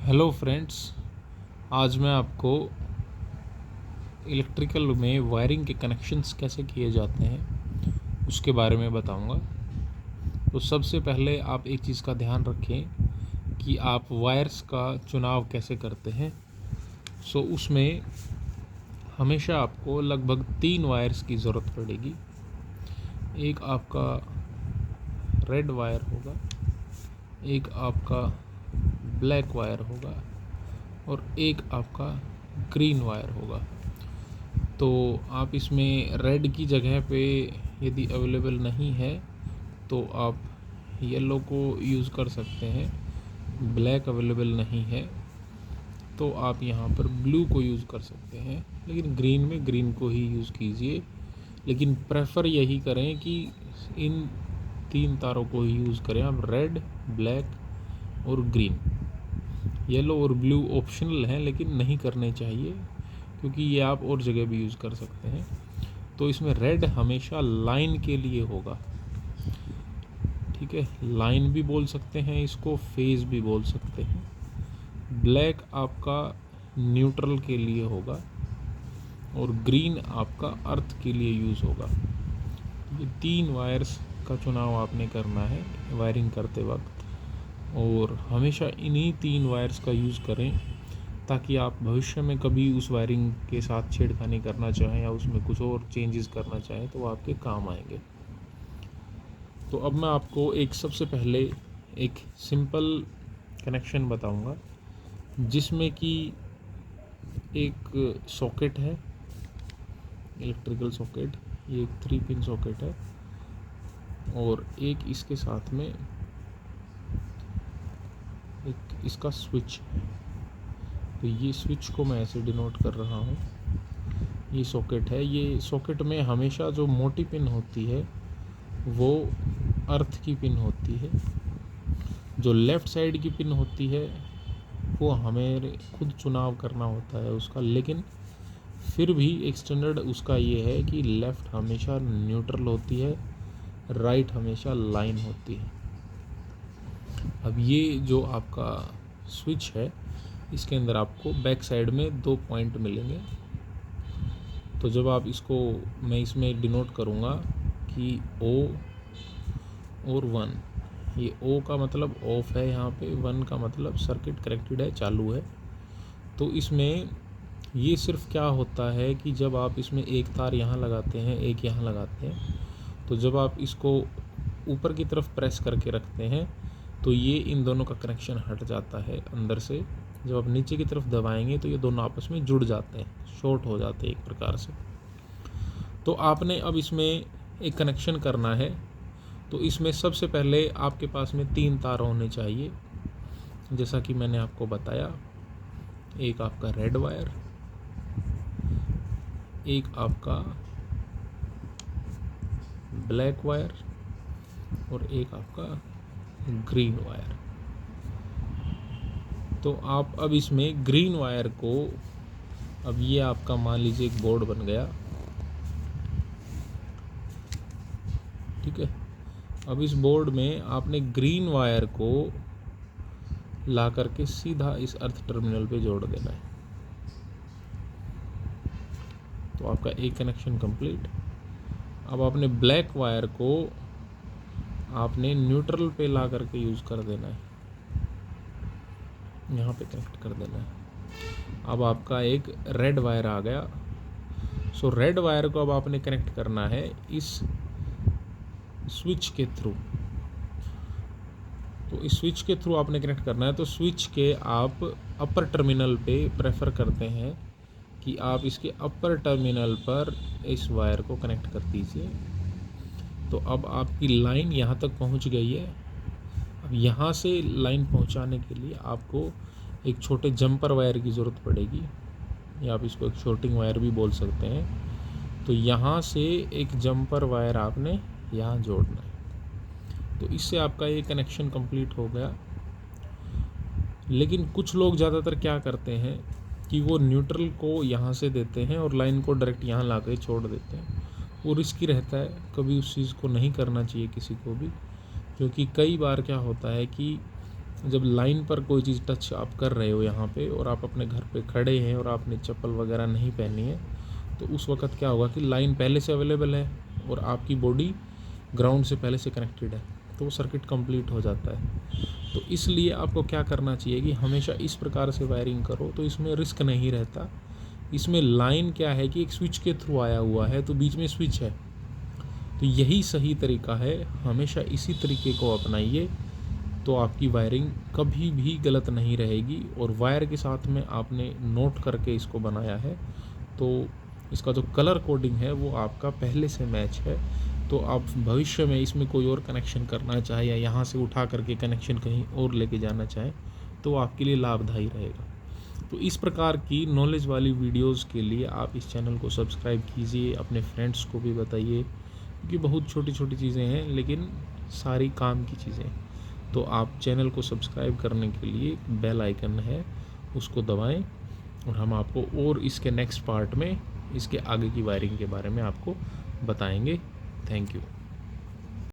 Hello friends. आज मैं आपको इलेक्ट्रिकल में वायरिंग के कनेक्शंस कैसे किए जाते हैं उसके बारे में बताऊंगा। तो सबसे पहले आप एक चीज़ का ध्यान रखें कि आप वायर्स का चुनाव कैसे करते हैं। उसमें हमेशा आपको लगभग 3 वायर्स की ज़रूरत पड़ेगी। एक आपका रेड वायर होगा, एक आपका ब्लैक वायर होगा और एक आपका ग्रीन वायर होगा। तो आप इसमें रेड की जगह पे यदि अवेलेबल नहीं है तो आप येलो को यूज़ कर सकते हैं। ब्लैक अवेलेबल नहीं है तो आप यहाँ पर ब्लू को यूज़ कर सकते हैं, लेकिन ग्रीन में ग्रीन को ही यूज़ कीजिए। लेकिन प्रेफर यही करें कि इन 3 तारों को ही यूज़ करें आप, रेड, ब्लैक और ग्रीन। येलो और ब्लू ऑप्शनल हैं लेकिन नहीं करने चाहिए, क्योंकि ये आप और जगह भी यूज़ कर सकते हैं। तो इसमें रेड हमेशा लाइन के लिए होगा, ठीक है। लाइन भी बोल सकते हैं इसको, फेज़ भी बोल सकते हैं। ब्लैक आपका न्यूट्रल के लिए होगा और ग्रीन आपका अर्थ के लिए यूज़ होगा। ये 3 वायर्स का चुनाव आपने करना है वायरिंग करते वक्त, और हमेशा इन्हीं 3 वायर्स का यूज़ करें ताकि आप भविष्य में कभी उस वायरिंग के साथ छेड़खानी करना चाहें या उसमें कुछ और चेंजेस करना चाहें तो वो आपके काम आएंगे। तो अब मैं आपको सबसे पहले एक सिंपल कनेक्शन बताऊंगा, जिसमें कि एक सॉकेट है, इलेक्ट्रिकल सॉकेट। ये एक 3 पिन सॉकेट है और एक इसके साथ में एक इसका स्विच है। तो ये स्विच को मैं ऐसे डिनोट कर रहा हूँ। ये सॉकेट है। ये सॉकेट में हमेशा जो मोटी पिन होती है वो अर्थ की पिन होती है। जो लेफ़्ट साइड की पिन होती है वो हमें खुद चुनाव करना होता है उसका, लेकिन फिर भी एक स्टैंडर्ड उसका ये है कि लेफ़्ट हमेशा न्यूट्रल होती है, राइट हमेशा लाइन होती है। अब ये जो आपका स्विच है, इसके अंदर आपको बैक साइड में 2 पॉइंट मिलेंगे। तो जब आप इसको, मैं इसमें डिनोट करूँगा कि O और 1। ये O का मतलब ऑफ है, यहाँ पे 1 का मतलब सर्किट कनेक्टेड है, चालू है। तो इसमें ये सिर्फ क्या होता है कि जब आप इसमें एक तार यहाँ लगाते हैं, एक यहाँ लगाते हैं, तो जब आप इसको ऊपर की तरफ प्रेस करके रखते हैं तो ये इन दोनों का कनेक्शन हट जाता है अंदर से। जब आप नीचे की तरफ दबाएंगे तो ये दोनों आपस में जुड़ जाते हैं, शॉर्ट हो जाते हैं एक प्रकार से। तो आपने अब इसमें एक कनेक्शन करना है। तो इसमें सबसे पहले आपके पास में 3 तार होने चाहिए, जैसा कि मैंने आपको बताया। एक आपका रेड वायर, एक आपका ब्लैक वायर और एक आपका ग्रीन वायर। तो आप अब इसमें ग्रीन वायर को, अब ये आपका मान लीजिए एक बोर्ड बन गया, ठीक है। अब इस बोर्ड में आपने ग्रीन वायर को ला करके सीधा इस अर्थ टर्मिनल पे जोड़ देना है। तो आपका एक कनेक्शन कंप्लीट। अब आपने ब्लैक वायर को आपने न्यूट्रल पे ला करके यूज़ कर देना है, यहाँ पे कनेक्ट कर देना है। अब आपका एक रेड वायर आ गया। रेड वायर को अब आपने कनेक्ट करना है इस स्विच के थ्रू। तो इस स्विच के थ्रू आपने कनेक्ट करना है। तो स्विच के आप अपर टर्मिनल पे प्रेफर करते हैं कि आप इसके अपर टर्मिनल पर इस वायर को कनेक्ट कर दीजिए। तो अब आपकी लाइन यहाँ तक पहुँच गई है। अब यहाँ से लाइन पहुँचाने के लिए आपको एक छोटे जंपर वायर की ज़रूरत पड़ेगी, या आप इसको एक शॉर्टिंग वायर भी बोल सकते हैं। तो यहाँ से एक जंपर वायर आपने यहाँ जोड़ना है। तो इससे आपका ये कनेक्शन कंप्लीट हो गया। लेकिन कुछ लोग ज़्यादातर क्या करते हैं कि वो न्यूट्रल को यहाँ से देते हैं और लाइन को डायरेक्ट यहाँ ला कर छोड़ देते हैं। वो रिस्की रहता है, कभी उस चीज़ को नहीं करना चाहिए किसी को भी, क्योंकि कई बार क्या होता है कि जब लाइन पर कोई चीज़ टच आप कर रहे हो यहाँ पे और आप अपने घर पे खड़े हैं और आपने चप्पल वगैरह नहीं पहनी है, तो उस वक्त क्या होगा कि लाइन पहले से अवेलेबल है और आपकी बॉडी ग्राउंड से पहले से कनेक्टेड है, तो वो सर्किट कंप्लीट हो जाता है। तो इसलिए आपको क्या करना चाहिए कि हमेशा इस प्रकार से वायरिंग करो, तो इसमें रिस्क नहीं रहता। इसमें लाइन क्या है कि एक स्विच के थ्रू आया हुआ है, तो बीच में स्विच है, तो यही सही तरीका है। हमेशा इसी तरीके को अपनाइए, तो आपकी वायरिंग कभी भी गलत नहीं रहेगी। और वायर के साथ में आपने नोट करके इसको बनाया है, तो इसका जो कलर कोडिंग है वो आपका पहले से मैच है। तो आप भविष्य में इसमें कोई और कनेक्शन करना चाहे या यहाँ से उठा करके कनेक्शन कहीं और लेके जाना चाहें, तो आपके लिए लाभदायी रहेगा। तो इस प्रकार की नॉलेज वाली वीडियोस के लिए आप इस चैनल को सब्सक्राइब कीजिए, अपने फ्रेंड्स को भी बताइए, क्योंकि बहुत छोटी छोटी चीज़ें हैं लेकिन सारी काम की चीज़ें। तो आप चैनल को सब्सक्राइब करने के लिए बेल आइकन है, उसको दबाएं और हम आपको और इसके नेक्स्ट पार्ट में इसके आगे की वायरिंग के बारे में आपको बताएंगे। Thank you.